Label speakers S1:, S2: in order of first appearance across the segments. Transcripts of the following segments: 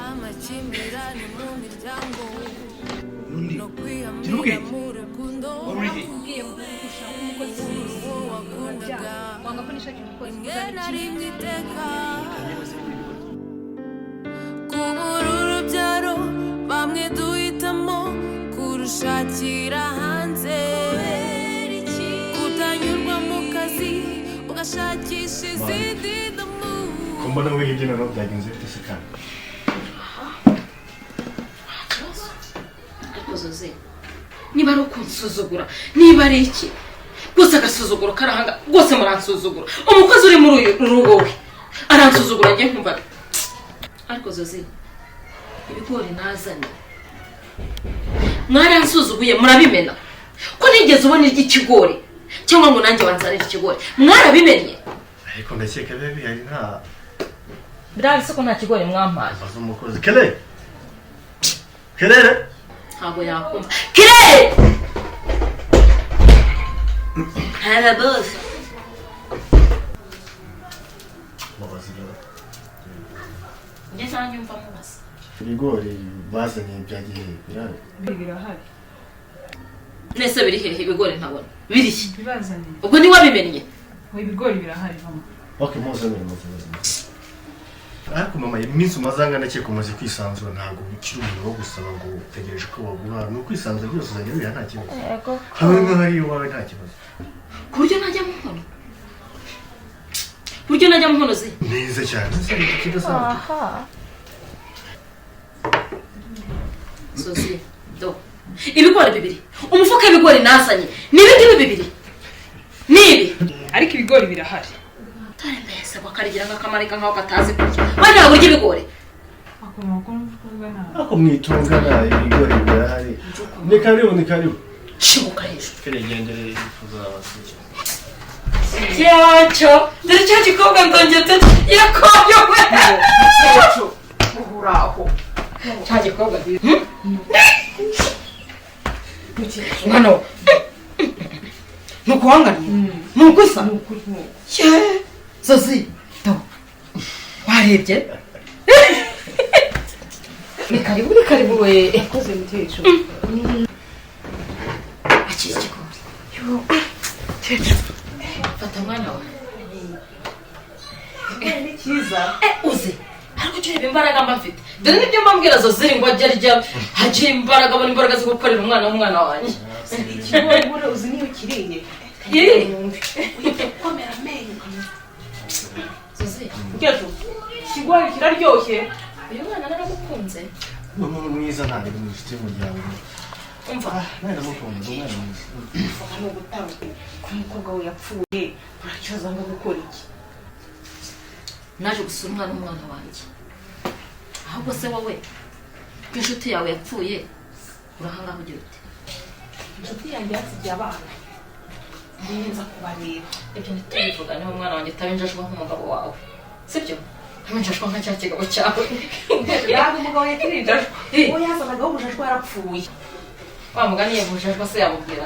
S1: amakimbirane mu miryango no
S2: Kiruke.
S1: Already. Kubura urubyaro bamwe duhitamo kurushakira hanze kutanyurwa mu kazi ugashakisha izindi damu
S2: Kumbona wihebye na roho byagenze bite se kandi
S3: Zoze niba ari ukunsuzugura niba ari iki gusa agasuzuguro karahanga rwose muransuzugura umukozi uri muri uyu rugo we aransuzugura ngiye kumva ariko Zoze ibigori nazanye mwaransuzuguye murabimena ko nigeze ubona ikigori cyangwa ngo nanjye wanzanira ikigori mwarabimenye
S2: ariko ndakeka biba bihari nta
S3: birabise ko nta kigori mwampaye
S2: baza umukozi Kelele
S3: ntabwo yakumva Kirere hala boss njye sanjye umva mubasa
S2: ibigori bazanye byagiye
S4: birahari
S3: nese biri hehe ibigori ntabona biri iki
S4: bibazanye
S3: ubwo ni wabimennye
S4: ibigori birahari mama
S2: okay muzanire ariko mama iminsi umazangana cye kumaze kwisanzura ntabwo ukiri umuntu wo gusaba ngo utegereje ko baguha no kwisanzura byose uzajya biriya nta kibazo hamwe nk'ahari iwawe nta kibazo
S3: ku buryo najya mu nkono buryo najya mu nkono ze
S2: neza cyane kidasanzwe
S3: Zoze do ibigori bibiri umufuka w'ibigori nazanye nibi bibiri nibi
S4: ariko ibigori birahari
S3: tare mbese bakarigira nk'akamarika nk'aho katazi kurya bari ntabwo urya ibigori
S2: ako mwitungana ibigori birahari ni karibu
S3: shinguka hejuru
S2: keregendere tuzabasukira
S3: Cyacho dore cyo gikobwa ndongete yakobyo we cyacho uhuraho cya gikobwa mwana nuko wangani nuko isa ye Zoze to warebye ni karibu we
S4: koze mutecho
S3: akiri gikobwa yo cyacho fata mwana wa
S4: ni cyiza
S3: uze ariko cyebe imbaraga mbafite dore nibyo mbambwira Zoze ngo ajya arya haje imbaraga abona imbaraga zo gukorera umwana wanjye
S4: ikigori bure uzi niyo kiriye
S3: komera menyo Zoze
S4: ngeto ikigori kiraryoshye
S3: uyu mwana naramukunze
S2: umuntu mwiza ntabwo ari inshuti y'umuryango
S3: umva
S2: naramukunze umwana mwiza
S4: uvuga no gutanga ko umukobwa we yapfuye urakibaza ngo gukora iki
S3: naje gusura umwana wanjye ahubwo se wowe ko inshuti yawe yapfuye urahangaho ugira uti
S4: inshuti yanjye yasigiye abana neza kubareba
S3: ibyo ntitubivuga niho umwana wanjye atabenjajwe nk'umugabo wawe sibyo ntabenjajwe nka cya kigabo cyawe
S4: yaga umugabo yakirinjajwe uwo yazanagaho ubujajwe yarapfuye
S3: wa mugani yavujajwe se yamubwira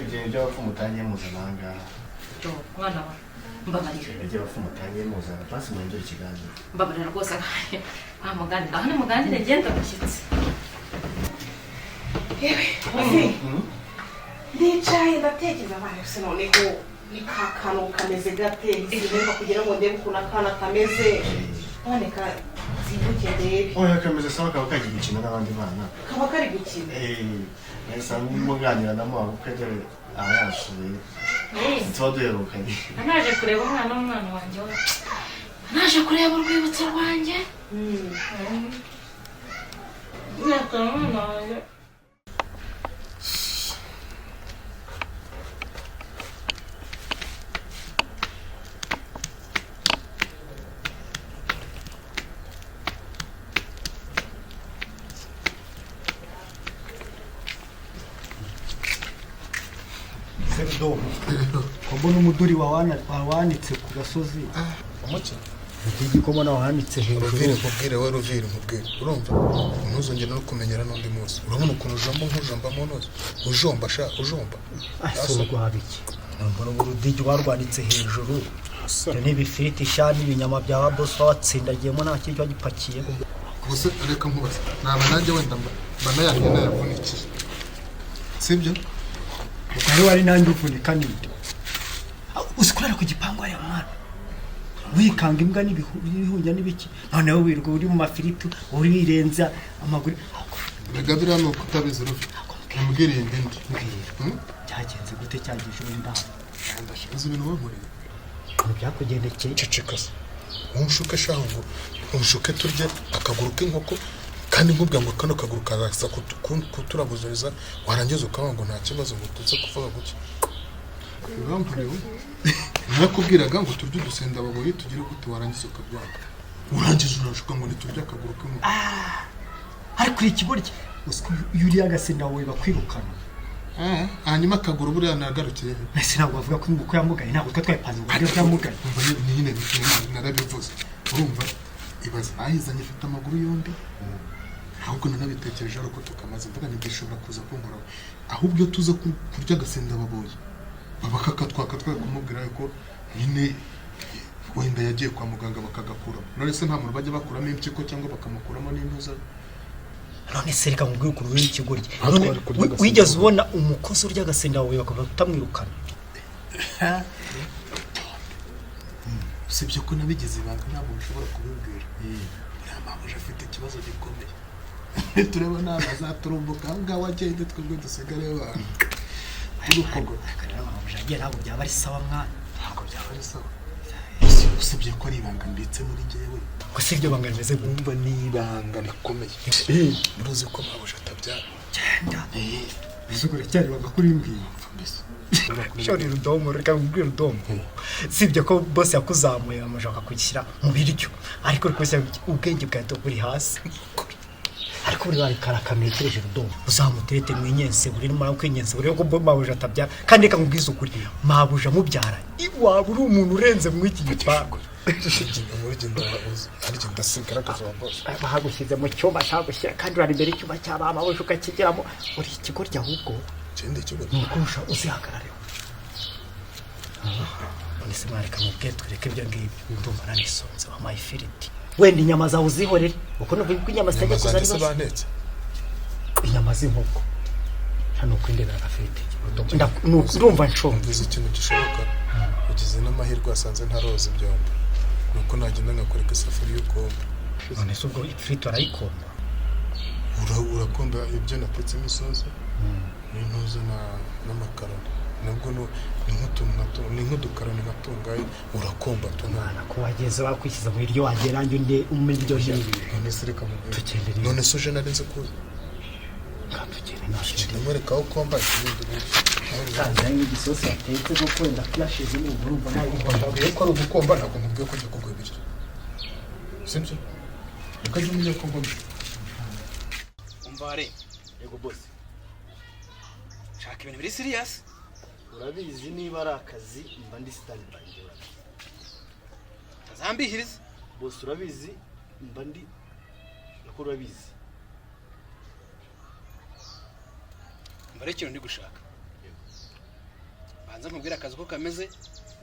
S2: ibyo by'abapfu mutangiye muzananga
S3: mwana wa mbabarira
S2: ibyo abapfu mutangiye muzana pasi mwendura ikiganiro
S3: mbabarira rwose wa mugani aho ni muganire ngenda mushyitsi
S4: ndicaye ndatekereza abana se noneho ni ka kantu kameze gate nsigaye kugira ngo ndebe ukuntu akana kameze none ka zibuke ndebe
S2: oya kameze sawa kaba kagiye gukina n'abandi bana
S4: kaba kari gukina
S2: nahise muganiranamo abukwe dore aba yasuye tuba duherukanye
S3: naje kureba umwana wanjye naje kureba urwibutso rwanjye umwana wanjye
S5: Serdo, mbona umuduri wawanitse ku gasozi
S6: umuki
S5: igikoma nawe wahanitse hejuru
S6: Ruvire urumva ntuzongera no kumenyera n'undi munsi urabona ukuntu ujomba mu ntoki ujomba
S5: asubwo habiki mbona urudigi warwanitse hejuru ibyo ni ibifiriti sha n'ibinyama bya boss watsindagiyemo nta kintu gipakiye
S6: gusa reka nkubaze naba nanjye wenda mbana yanjye nayavunikiye sibyo
S5: ari wari nanjye uvunika ninde usikurara ku gipangu ari mwana wikanga imbwa n'ibihunja n'ibiki noneho wirwa uri mu mafiriti uri wirenza amaguru
S6: bigabira no kutabizi rufi ambwiriye ndende
S5: cyagenze gute cyagisha wenda
S6: ndashize ibintu wankoreye
S5: byakugendekeye
S6: ceceka unshuke shaho unshuke turye akaguru k'inkoko kandi nkubwira ngo kano kaguru karasa kuturabuzuriza warangiza ukavuga ngo nta kibazo ngo tuze kuvuga guke uramvureho narakubwiraga ngo turye udusenda baboye tugire gute warangiza ukabyanga urangiza urashuka ngo niturye akaguru k'inkoko
S5: ariko ikigoryi usiko yuri agasenda wawe bakwirukana
S6: hanyuma akaguru buriya nagarukiye
S5: nese ntabwo bavuga ko nguko yamugaye ntabwo twapanze uburyo bwamugaye
S6: umva nyine narabivuze urumva ibaza ahizanye ifite amaguru yombi ahubwo nanabitekereje ariko tukamaze mvuga ntigishobora kuza kunkoraho ahubwo iyo tuza kurya agasenda baboye bakakatwaka kumubwira ko nyine wenda yagiye kwa muganga bakagakuramo none se nta muntu bajya bakuramo impyiko cyangwa bakamukuramo n'impuza
S5: none se reka nkubwire ukuntu uri ikigoryi wigeze ubona umukozi urya agasenda wawe bakaba utamwirukana
S6: sibyo ko nabigize ibanga ntabwo bishobora kubibwira buriya mpamuje afite ikibazo gikomeye tureba nawe azaturumbuka aho ngaho agende twebwe dusigare abantu
S5: ntabwo byaba ari sawa mwana
S6: ntabwo byaba ari sawa usibye ko ari ibanga ndetse muri njyewe
S5: gusa iryo banga rimeze
S6: bumva ni ibanga rikomeye muruzi ko mpamuje atabyara
S5: genda bizugure cyari banga kuri mbwira shori rudomo reka nkubwire rudomo sibye ko boss yakuzamuye amashaka kugishyira mu biryo ariko rwose ubwenge bwawe buri hasi ariko buri bari karakametereje rudomo uzamutete mwenyense buri numara kwenyense buri ko mabuje atabyara kandi reka nkubwize ukuri mabuje mubyara iwaba uri umuntu urenze mu iki gipangu bahagushyize mu cyumba cyagushyira kandi uri imbere y'icyumba cy'abana mabuje ukakigeramo uri ikigoryi ahubwo nukurusha uzihagarare none se mwareka mubwiye tureke ibyo ngibyo ndumva nanisonze wampaye ifiriti wenda inyama zawe uzihorere uko nuvuga ko inyama zitajya kuza ari zose inyama z'inkoko hano kwindebera agafiriti ndumva nshonje
S6: uzi ikintu gishoboka ugize n'amahirwe wasanze ntaroza ibyombo nuko nagenda ngakoreka isafuriya ukomba
S5: none se ubwo ifiriti warayikomba
S6: urakunda ibyo natetsemo isosi n'intuza n'amakaroni nabwo ni nk'udukaroni gatungaye urakomba tunana
S5: ko wageze wakwishyiza mu biryo wagera njye undi umenya iryo jiri
S6: none se reka mubwire none se uje narinze kuza ndamwereka aho ukomba
S5: kandi n'igisosi yatetse kuko wenda kuyashize n'ubu urumva nawe
S6: mbabwiye ko ari ugukomba ntabwo nkubwiye ko ujya kugura ibiryo sibyo reka jya umenya ko ngomba
S7: umva re
S5: yego boss
S7: shaka ibintu biri serious
S5: urabizi niba ari akazi mba ndi standby
S7: tazambihiriza
S5: boss urabizi mba ndi nako urabizi
S7: mbare ikintu ndi gushaka banza nkubwira akazi ko kameze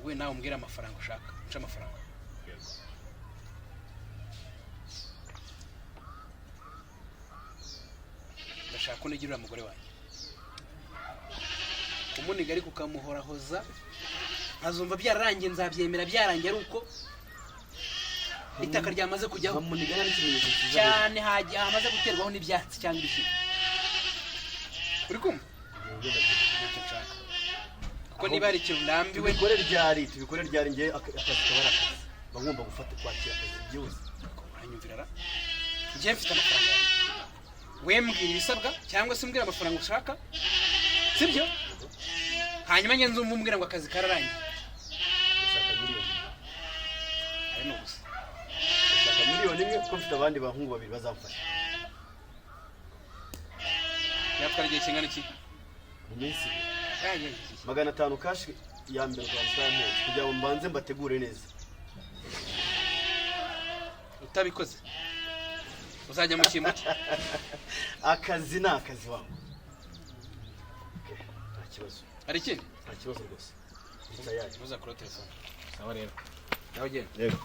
S7: wowe nawe umbwira amafaranga ushaka uca amafaranga ndashaka ko nigirira umugore wanjye umuniga ariko ukamuhorahoza azumva byararangiye nzabyemera byarangiye ari uko itaka ryamaze kujyaho cyane hamaze guterwaho n'ibyatsi cyangwa ibishyimbo uri kumva kuko niba hari ikintu ndambiwe
S5: tubikore ryari ngiye akazi kabara akazi bagomba gufata kwakira akazi byose
S7: uranyumvira ra ngiye mfite amafaranga yanjye wembwira ibisabwa cyangwa se mbwira amafaranga ushaka sibyo hanyuma ngenzi umbwira ngo akazi kararangiye
S5: ushaka miliyoni
S7: ari no gusa
S5: ushaka miliyoni imwe kuko mfite abandi bahungu babiri bazamfasha
S7: yatwara igihe kingana iki
S5: mu minsi 500 kashi ya mbere rwanda kugira ngo mbanze mbategure neza
S7: utabikoze uzajya mu cyimbo cye
S5: akazi ni akazi wawe nta kibazo
S7: hari ikindi
S5: nta kibazo rwose
S7: uzakora telefone sawa rero Yawe genda.
S2: Yego.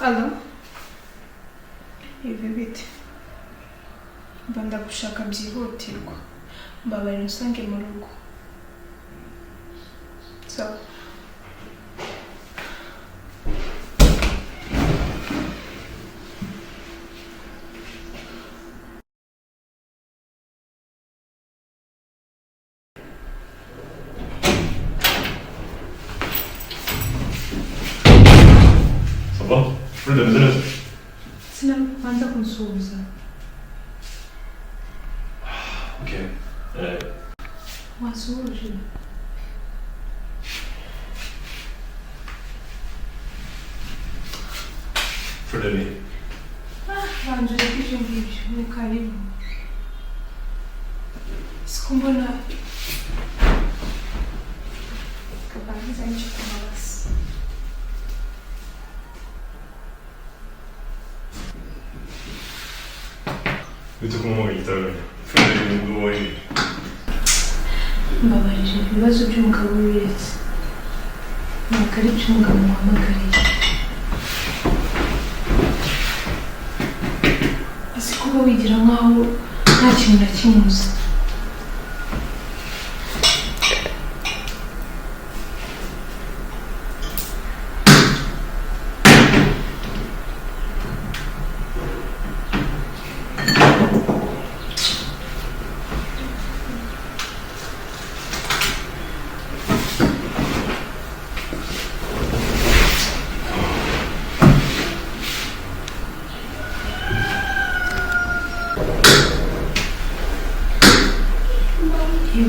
S1: Alo? Ibi bite? Mba ndagushaka byihutirwa. Mbabarira usange mu rugo. Sawa.
S8: Ça va? Burada mısınız?
S1: Sinan banza kunsuhuza.
S8: Okey.
S1: Wasuhuje?
S8: Şurada bir.
S1: Banje ibyo ngibyo ni karibu. Sikumbona. Kabanza nchikumabasi.
S8: Bütün kumama gitarı. Şurada bir mutlu oyun.
S1: Mbabarije ibibazo by'umugabo wese. Ntabwo ari iby'umugabo muhamagariye. Ese kuba wigira nkaho nta kintu na kimwe uzi.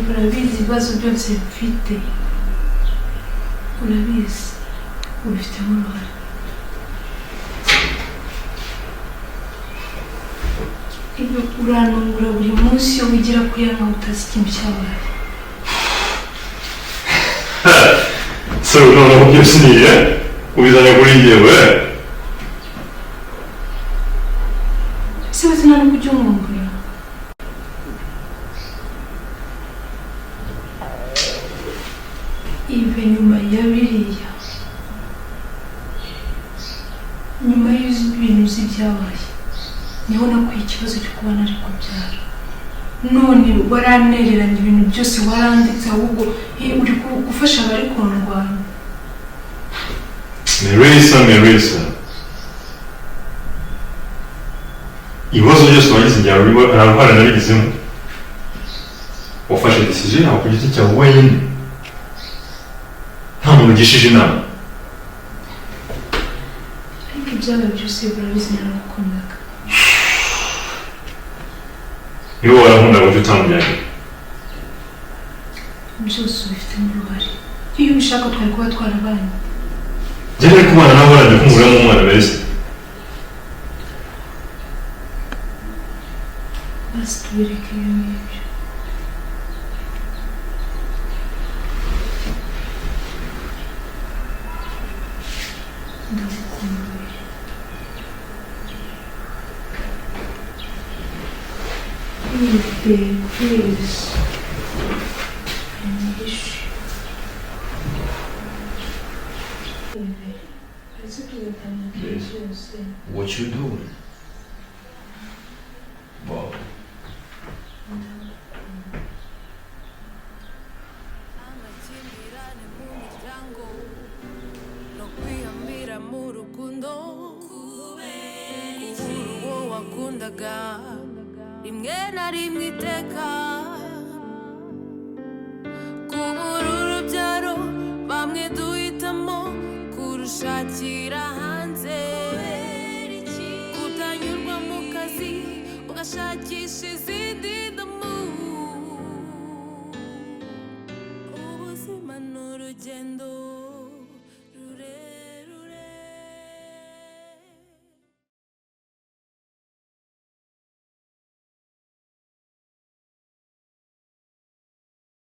S1: Urabizi ibibazo byose mfite. Urabizi ubifitemo uruhare. Ibyo uranungura buri munsi iyo wigira kuri ya nkaho utazi ikintu cyabaye.
S8: Sorun ona bakıyorsun iyiye. O yüzden yapayım diye be.
S1: Ese bati nta n'ubwo ujya umwumvira. Ibe nyuma ya biriya. Nyuma y'ibintu uzi byabaye. Niho nakuye ikibazo cyo kuba nari kubyara. None waranereranye ibintu byose waranditse ahubwo uri gufasha abari kundwanya.
S8: Melissa. Ibibazo byose wagize igihe arahara narigizemo. Wafashe decision yawe ku giti cyawe wenyine. Nta muntu ugishije inama.
S1: Ariko ibyabaye byose urabizi naragukundaga.
S8: Iyo warakunda buryo utambyaga.
S1: Byose ubifitemo uruhare. Iyo ubishaka twari kuba twarabanye.
S8: Njye nari kubana nawe warajya kumuramo umwana Melissa.
S1: Basi tubireke ibyo ngibyo. Ndagukumbuye. Babe, please. I miss you. Baby, I took you with me.
S8: What you doing? Wow.
S1: Amakimbirane mu miryango no kwihambira mu rukundo kubura uwo wakundaga rimwe na rimwe iteka kubura urubyaro bamwe duhitamo kurushakira hanze kutanyurwa mu kazi ugashakisha izindi